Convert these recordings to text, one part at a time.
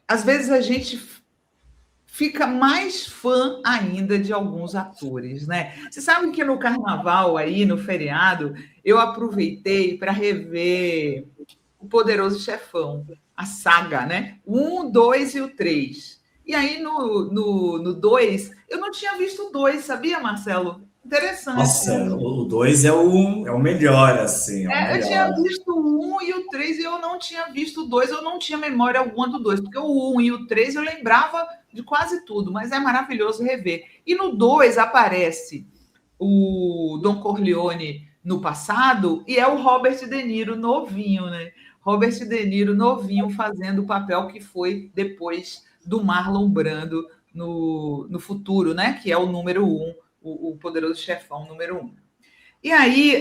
Às vezes a gente fica mais fã ainda de alguns atores, né? Você sabe que no carnaval aí, no feriado, eu aproveitei para rever O Poderoso Chefão, a saga, né? O 1, 2 e o 3. E aí no 2, eu não tinha visto o 2, sabia, Marcelo? Interessante. Nossa, o 2 é o melhor, assim, é o Eu tinha melhor. visto o 1 e o 3 e eu não tinha visto o 2, eu não tinha memória alguma do 2, porque o 1 e o 3 eu lembrava de quase tudo, mas é maravilhoso rever. E no 2 aparece o Don Corleone no passado e é o Robert De Niro novinho, né? Robert De Niro novinho fazendo o papel que foi depois do Marlon Brando no futuro, né? Que é o número 1, o poderoso chefão número 1. E aí,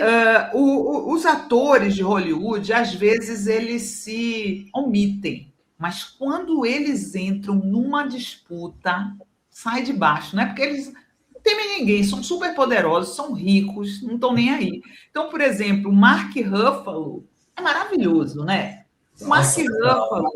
os atores de Hollywood, às vezes, eles se omitem, mas quando eles entram numa disputa, sai de baixo, né? Porque eles não temem ninguém, são super poderosos, são ricos, não estão nem aí. Então, por exemplo, o Mark Ruffalo é maravilhoso, né? O Mark Nossa, Ruffalo, total.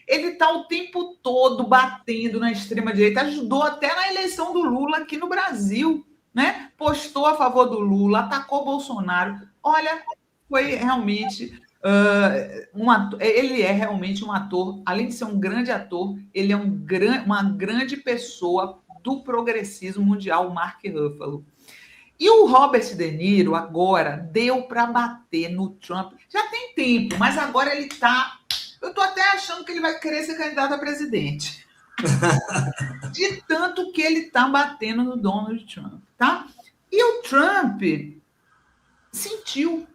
ele está o tempo todo batendo na extrema-direita, ajudou até na eleição do Lula aqui no Brasil, né? Postou a favor do Lula, atacou Bolsonaro. Olha, foi realmente ele é realmente um ator, além de ser um grande ator, ele é uma grande pessoa do progressismo mundial, o Mark Ruffalo. E o Robert De Niro agora deu para bater no Trump. Já tem tempo, mas agora ele está. Eu estou até achando que ele vai querer ser candidato a presidente. De tanto que ele está batendo no Donald Trump, tá? E o sentiu,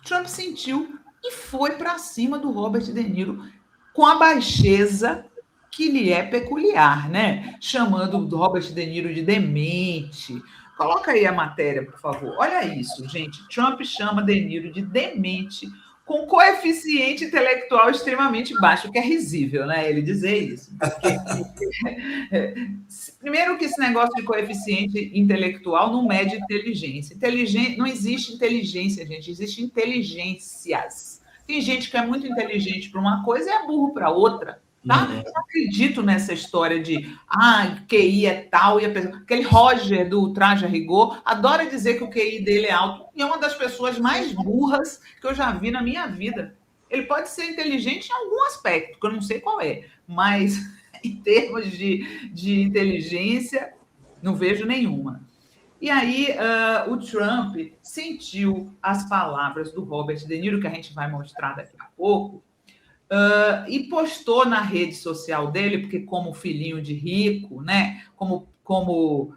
Trump sentiu e foi para cima do Robert De Niro com a baixeza que lhe é peculiar, né? Chamando o Robert De Niro de demente. Coloca aí a matéria, por favor. Olha isso, gente. Trump chama De Niro de demente com coeficiente intelectual extremamente baixo, que é risível, né? Ele dizer isso. Porque primeiro que esse negócio de coeficiente intelectual não mede inteligência. Não existe inteligência, gente, existe inteligências. Tem gente que é muito inteligente para uma coisa e é burro para outra. Tá? Eu não acredito nessa história de QI é tal e a pessoa. Aquele Roger do Traje a Rigor adora dizer que o QI dele é alto e é uma das pessoas mais burras que eu já vi na minha vida. Ele pode ser inteligente em algum aspecto, que eu não sei qual é, mas em termos de inteligência, não vejo nenhuma. E aí, o Trump sentiu as palavras do Robert De Niro, que a gente vai mostrar daqui a pouco, e postou na rede social dele, porque como filhinho de rico, né, como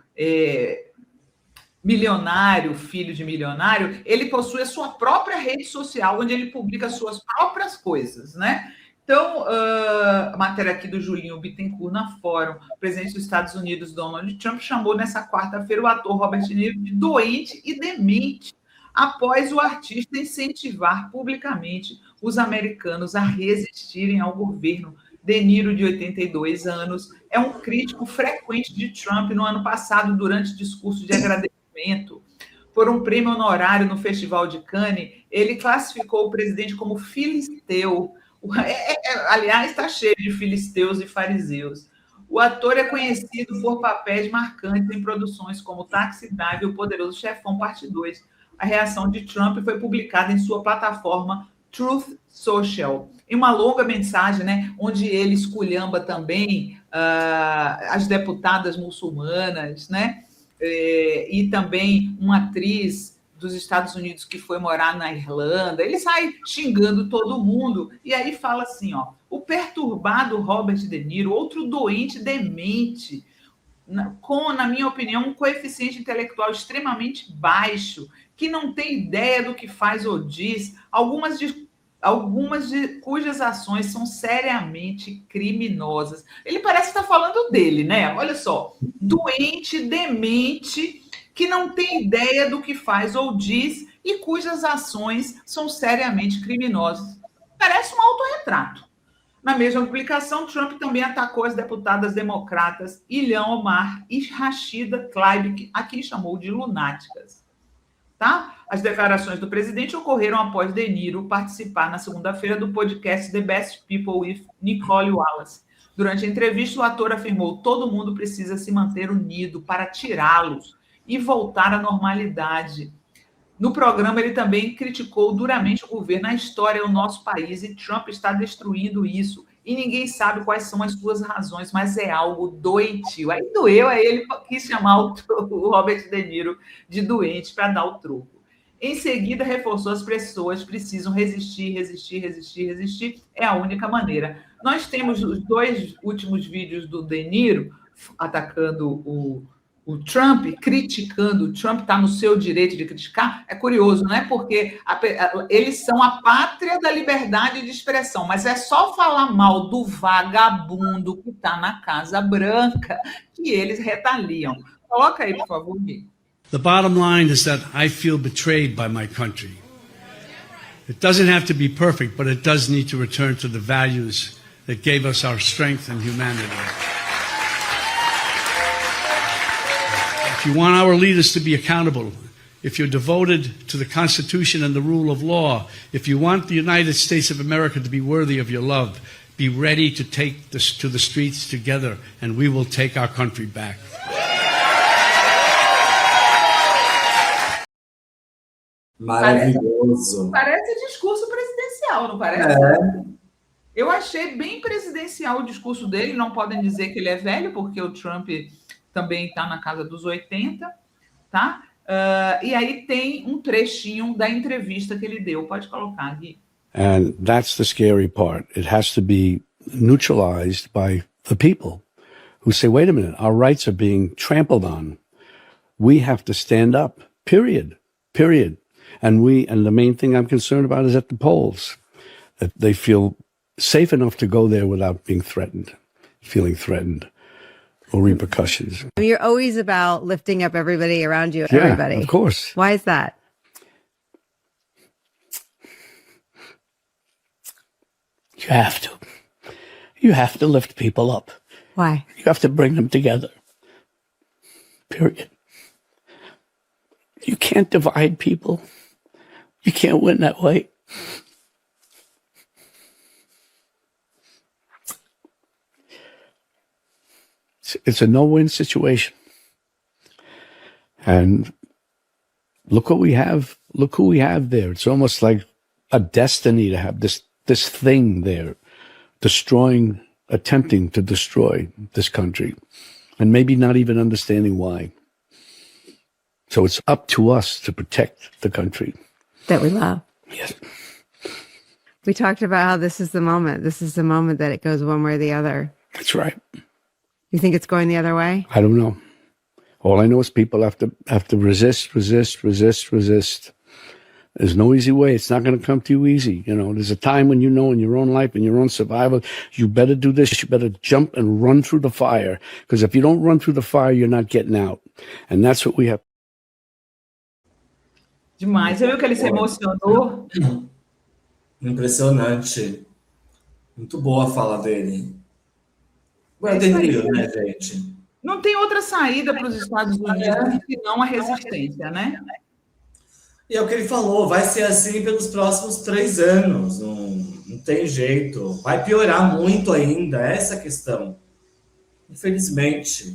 milionário, filho de milionário, ele possui a sua própria rede social, onde ele publica suas próprias coisas, né? Então, a matéria aqui do Julinho Bittencourt na Fórum, o presidente dos Estados Unidos, Donald Trump, chamou nessa quarta-feira o ator Robert De Niro de doente e demente, após o artista incentivar publicamente os americanos a resistirem ao governo. De Niro, de 82 anos, é um crítico frequente de Trump no ano passado, durante discurso de agradecimento por um prêmio honorário no Festival de Cannes, ele classificou o presidente como filisteu. Aliás, está cheio de filisteus e fariseus. O ator é conhecido por papéis marcantes em produções como Taxi Drive e O Poderoso Chefão, parte 2. A reação de Trump foi publicada em sua plataforma Truth Social, em uma longa mensagem, né, onde ele esculhamba também as deputadas muçulmanas, né, e também uma atriz dos Estados Unidos que foi morar na Irlanda. Ele sai xingando todo mundo e aí fala assim, ó, o perturbado Robert De Niro, outro doente demente, com, na minha opinião, um coeficiente intelectual extremamente baixo, que não tem ideia do que faz ou diz, cujas ações são seriamente criminosas. Ele parece estar falando dele, né? Olha só, doente, demente, que não tem ideia do que faz ou diz e cujas ações são seriamente criminosas. Parece um autorretrato. Na mesma publicação, Trump também atacou as deputadas democratas Ilhan Omar e Rashida Tlaib, a quem chamou de lunáticas. tá? As declarações do presidente ocorreram após De Niro participar na segunda-feira do podcast The Best People with Nicole Wallace. Durante a entrevista, o ator afirmou: todo mundo precisa se manter unido para tirá-los e voltar à normalidade. No programa, ele também criticou duramente o governo. A história é o nosso país e Trump está destruindo isso. E ninguém sabe quais são as suas razões, mas é algo doentio. Aí doeu, aí ele quis chamar o Robert De Niro de doente para dar o troco. Em seguida, reforçou: as pessoas precisam resistir, resistir, resistir, resistir. É a única maneira. Nós temos os 2 últimos vídeos do De Niro atacando o Trump, criticando o Trump, está no seu direito de criticar. É curioso, né? Porque eles são a pátria da liberdade de expressão, mas é só falar mal do vagabundo que está na Casa Branca que eles retaliam. Coloca aí, por favor, Gui. The bottom line is that I feel betrayed by my country. It doesn't have to be perfect, but it does need to return to the values that gave us our strength and humanity. If you want our leaders to be accountable, if you're devoted to the Constitution and the rule of law, if you want the United States of America to be worthy of your love, be ready to take this to the streets together, and we will take our country back. Maravilhoso. Parece discurso presidencial, não parece? É. Eu achei bem presidencial o discurso dele. Não podem dizer que ele é velho, porque o Trump também está na casa dos 80, tá? E aí tem um trechinho da entrevista que ele deu. Pode colocar, Gui. And that's the scary part. It has to be neutralized by the people who say, wait a minute, our rights are being trampled on. We have to stand up, period. And the main thing I'm concerned about is at the polls, that they feel safe enough to go there without being threatened, feeling threatened or repercussions. You're always about lifting up everybody around you, Yeah, everybody. of course. Why is that? You have to. You have to lift people up. Why? You have to bring them together. Period. You can't divide people. You can't win that way. It's a no-win situation. And look what we have. Look who we have there. It's almost like a destiny to have this thing there, attempting to destroy this country, and maybe not even understanding why. So it's up to us to protect the country That we love. Yes. We talked about how this is the moment. This is the moment that it goes one way or the other. That's right. You think it's going the other way? I don't know. All I know is people have to resist. There's no easy way. It's not going to come to you easy. You know, there's a time when you know in your own life, in your own survival, you better do this. You better jump and run through the fire. Because if you don't run through the fire, you're not getting out. And that's what we have. Demais. Você viu que ele se emocionou? Impressionante. Muito boa a fala dele. Ué, delírio, né, gente? Não tem outra saída para os Estados Unidos senão a resistência, né? E é o que ele falou, vai ser assim pelos próximos 3 anos, não tem jeito. Vai piorar muito ainda, essa é a questão. Infelizmente,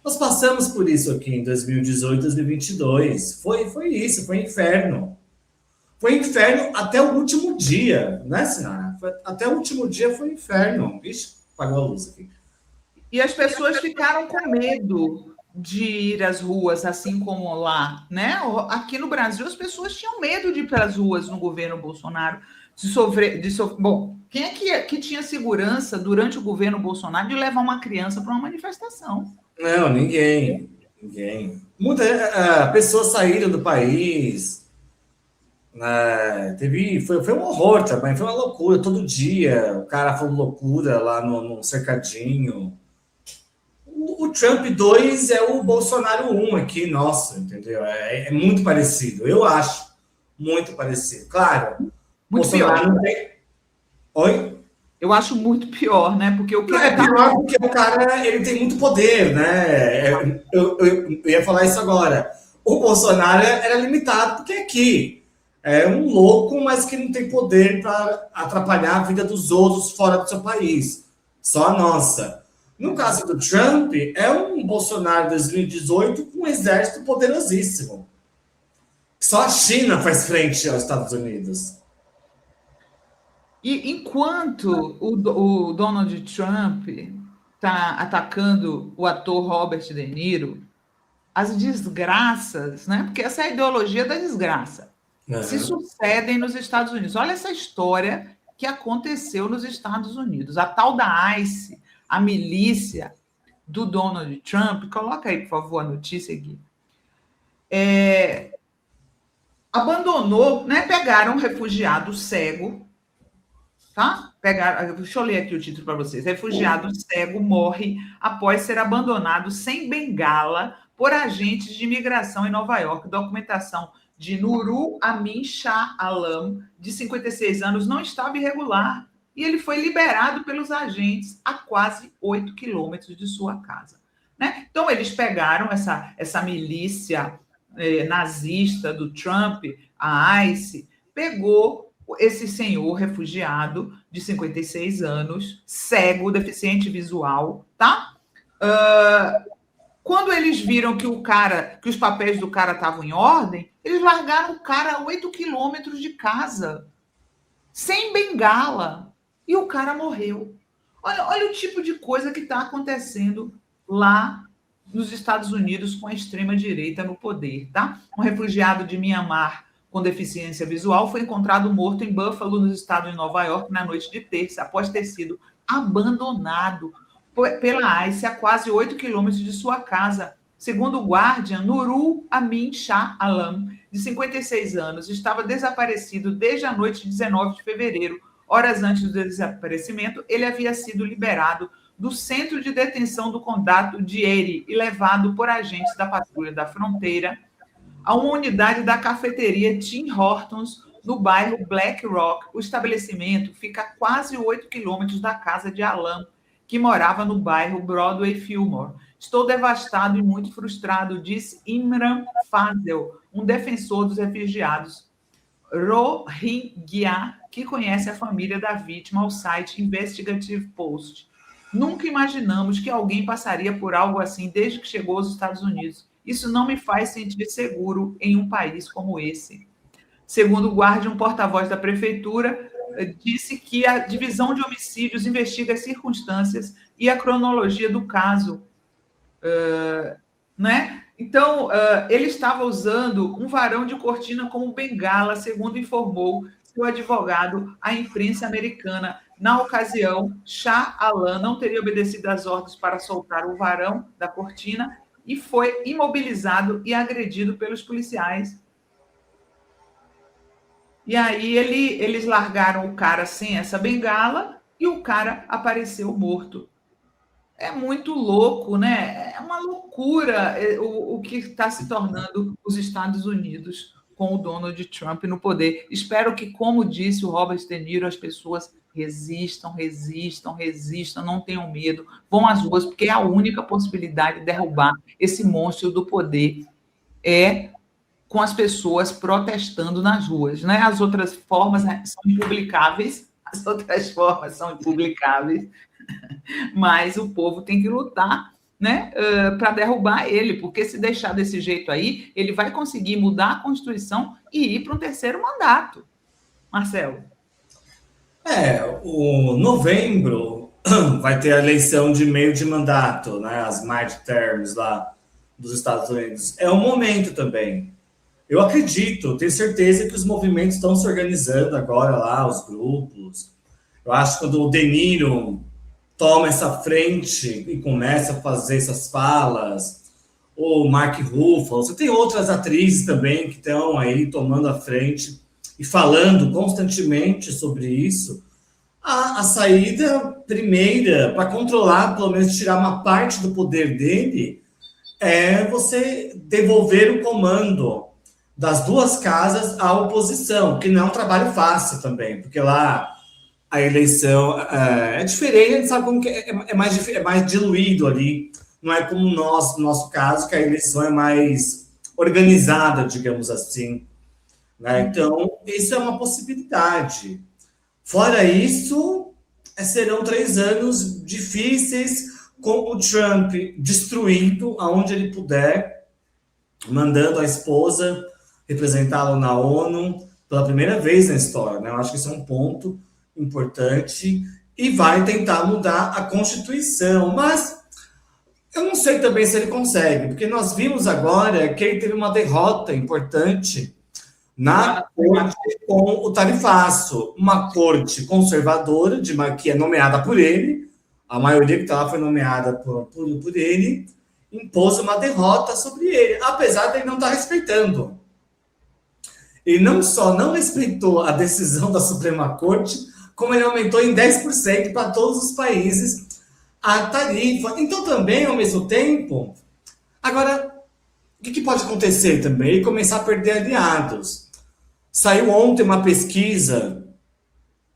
nós passamos por isso aqui em 2018, 2022. Foi isso, foi inferno. Foi inferno até o último dia, né, senhora? Até o último dia foi inferno. Ixi, apagou a luz aqui. E as pessoas ficaram com medo de ir às ruas, assim como lá, né? Aqui no Brasil, as pessoas tinham medo de ir para as ruas no governo Bolsonaro, Bom, quem é que tinha segurança durante o governo Bolsonaro de levar uma criança para uma manifestação? Não, ninguém. Muitas pessoas saíram do país. Foi um horror também, foi uma loucura. Todo dia o cara falou loucura lá no cercadinho. O Trump 2 é o Bolsonaro 1 aqui, nosso, entendeu? É muito parecido, eu acho. Muito parecido. Claro, muito Bolsonaro pior. Não tem... Oi? Eu acho muito pior, né? Porque o que é pior porque o cara ele tem muito poder, né? Eu ia falar isso agora. o Bolsonaro era limitado, porque aqui é um louco, mas que não tem poder para atrapalhar a vida dos outros fora do seu país. Só a nossa. No caso do Trump, é um Bolsonaro 2018 com um exército poderosíssimo. Só a China faz frente aos Estados Unidos. E enquanto o Donald Trump está atacando o ator Robert De Niro, as desgraças, né? Porque essa é a ideologia da desgraça, se sucedem nos Estados Unidos. Olha essa história que aconteceu nos Estados Unidos. A tal da ICE, a milícia do Donald Trump, coloca aí, por favor, a notícia aqui, abandonou, né? Pegaram um refugiado cego, tá? Deixa eu ler aqui o título para vocês. Refugiado cego morre após ser abandonado sem bengala por agentes de imigração em Nova York. Documentação de Nuru Amin Shah Alam, de 56 anos, não estava irregular e ele foi liberado pelos agentes a quase 8 quilômetros de sua casa. Né? Então, eles pegaram essa milícia nazista do Trump, a ICE, pegou esse senhor refugiado de 56 anos, cego, deficiente visual, tá? Quando eles viram que os papéis do cara estavam em ordem, eles largaram o cara a 8 quilômetros de casa, sem bengala, e o cara morreu. Olha o tipo de coisa que está acontecendo lá nos Estados Unidos com a extrema-direita no poder, tá? Um refugiado de Mianmar com deficiência visual foi encontrado morto em Buffalo, nos estados de Nova York, na noite de terça, após ter sido abandonado pela ICE a quase 8 quilômetros de sua casa. Segundo o Guardian, Nuru Amin Shah Alam, de 56 anos, estava desaparecido desde a noite de 19 de fevereiro. Horas antes do desaparecimento, ele havia sido liberado do centro de detenção do condado de Erie e levado por agentes da patrulha da fronteira a uma unidade da cafeteria Tim Hortons, no bairro Black Rock. O estabelecimento fica a quase 8 quilômetros da casa de Alam, que morava no bairro Broadway Fillmore. Estou devastado e muito frustrado, disse Imran Fazel, um defensor dos refugiados Rohingya, que conhece a família da vítima ao site Investigative Post. Nunca imaginamos que alguém passaria por algo assim desde que chegou aos Estados Unidos. Isso não me faz sentir seguro em um país como esse. Segundo o Guardian, um porta-voz da prefeitura disse que a divisão de homicídios investiga as circunstâncias e a cronologia do caso. Né? Então, ele estava usando um varão de cortina como bengala, segundo informou seu advogado à imprensa americana. Na ocasião, Shah Alam não teria obedecido às ordens para soltar o varão da cortina e foi imobilizado e agredido pelos policiais. E aí eles largaram o cara sem essa bengala e o cara apareceu morto. É muito louco, né? É uma loucura o que está se tornando os Estados Unidos com o Donald Trump no poder. Espero que, como disse o Robert De Niro, as pessoas resistam, não tenham medo, vão às ruas, porque é a única possibilidade de derrubar esse monstro do poder com as pessoas protestando nas ruas, né? As outras formas são impublicáveis, mas o povo tem que lutar, né, para derrubar ele, porque se deixar desse jeito aí, ele vai conseguir mudar a Constituição e ir para um terceiro mandato. Marcelo. O novembro vai ter a eleição de meio de mandato, né, as midterms lá dos Estados Unidos. É um momento também. Eu acredito, tenho certeza que os movimentos estão se organizando agora lá, os grupos. Eu acho que quando o De Niro toma essa frente e começa a fazer essas falas, o Mark Ruffalo, você tem outras atrizes também que estão aí tomando a frente e falando constantemente sobre isso, a saída primeira para controlar, pelo menos tirar uma parte do poder dele, é você devolver o comando das duas casas à oposição, que não é um trabalho fácil também, porque lá a eleição é diferente, a gente sabe como que é mais diluído ali, não é como no nosso caso, que a eleição é mais organizada, digamos assim. Né? Então, isso é uma possibilidade. Fora isso, serão 3 anos difíceis, com o Trump destruindo aonde ele puder, mandando a esposa representá-lo na ONU pela primeira vez na história. Né? Eu acho que isso é um ponto importante e vai tentar mudar a Constituição. Mas eu não sei também se ele consegue, porque nós vimos agora que ele teve uma derrota importante na corte com o tarifaço, uma corte conservadora, que é nomeada por ele, a maioria que está lá foi nomeada por ele, impôs uma derrota sobre ele, apesar de ele não estar respeitando. Ele não só não respeitou a decisão da Suprema Corte, como ele aumentou em 10% para todos os países a tarifa. Então também, ao mesmo tempo, agora, o que pode acontecer também? Ele começar a perder aliados. Saiu ontem uma pesquisa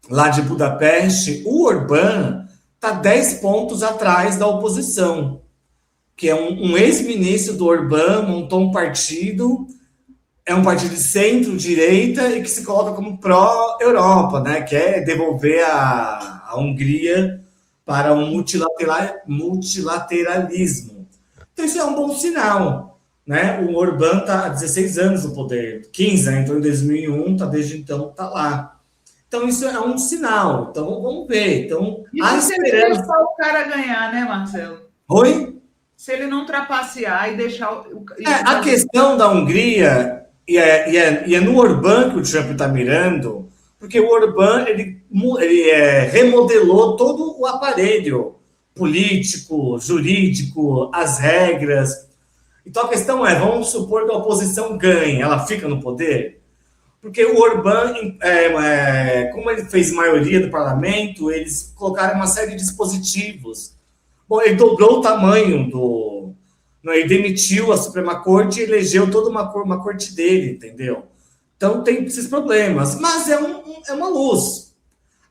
lá de Budapeste, o Orbán está 10 pontos atrás da oposição, que é um ex-ministro do Orbán, montou um partido, é um partido de centro-direita e que se coloca como pró-Europa, né? Quer devolver a Hungria para um multilateralismo. Então isso é um bom sinal. Né? O Orbán está há 16 anos no poder, 15, né? Então em 2001, desde então está lá. Então isso é um sinal. Então vamos ver. Então, e se ele deixar o cara ganhar, né, Marcelo? Oi? Se ele não trapacear e deixar o... A questão da Hungria, e é no Orbán que o Trump está mirando, porque o Orbán ele remodelou todo o aparelho político, jurídico, as regras. Então a questão é, vamos supor que a oposição ganhe, ela fica no poder? Porque o Orbán, como ele fez maioria do parlamento, eles colocaram uma série de dispositivos. Bom, ele dobrou o tamanho do... Ele demitiu a Suprema Corte e elegeu toda uma corte dele, entendeu? Então tem esses problemas, mas é uma luz.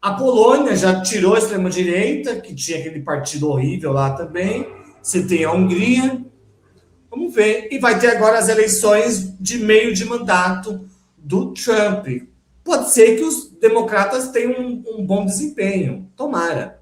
A Polônia já tirou a extrema-direita, que tinha aquele partido horrível lá também. Você tem a Hungria... Vamos ver. E vai ter agora as eleições de meio de mandato do Trump. Pode ser que os democratas tenham um bom desempenho. Tomara.